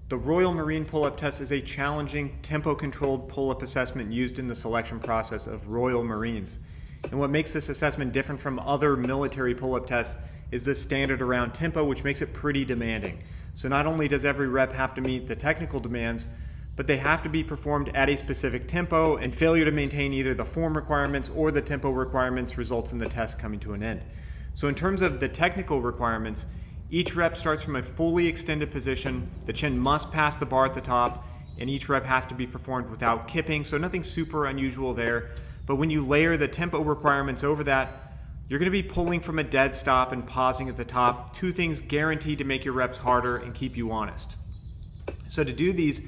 The Royal Marine Pull-Up Test is a challenging, tempo-controlled pull-up assessment used in the selection process of Royal Marines. And what makes this assessment different from other military pull-up tests is the standard around tempo, which makes it pretty demanding. So not only does every rep have to meet the technical demands, but they have to be performed at a specific tempo, and failure to maintain either the form requirements or the tempo requirements results in the test coming to an end. So in terms of the technical requirements, each rep starts from a fully extended position. The chin must pass the bar at the top, and each rep has to be performed without kipping, so nothing super unusual there. But when you layer the tempo requirements over that, you're going to be pulling from a dead stop and pausing at the top, two things guaranteed to make your reps harder and keep you honest. So to do these,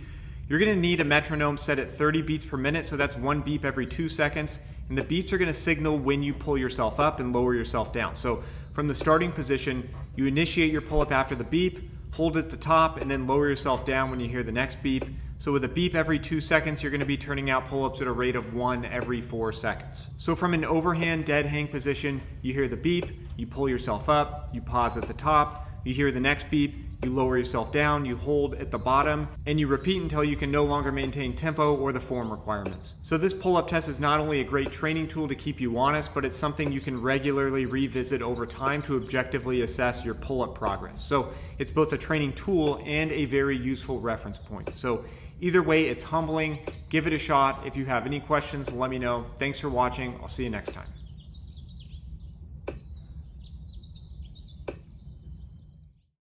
you're going to need a metronome set at 30 beats per minute, so that's one beep every 2 seconds, and the beeps are going to signal when you pull yourself up and lower yourself down. So from the starting position, you initiate your pull-up after the beep, hold at the top, and then lower yourself down when you hear the next beep. So with a beep every 2 seconds, you're going to be turning out pull-ups at a rate of 1 every 4 seconds. So from an overhand dead hang position, you hear the beep, you pull yourself up, you pause at the top, you hear the next beep, you lower yourself down, you hold at the bottom, and you repeat until you can no longer maintain tempo or the form requirements. So this pull-up test is not only a great training tool to keep you honest, but it's something you can regularly revisit over time to objectively assess your pull-up progress. So it's both a training tool and a very useful reference point. So either way, it's humbling. Give it a shot. If you have any questions, let me know. Thanks for watching. I'll see you next time.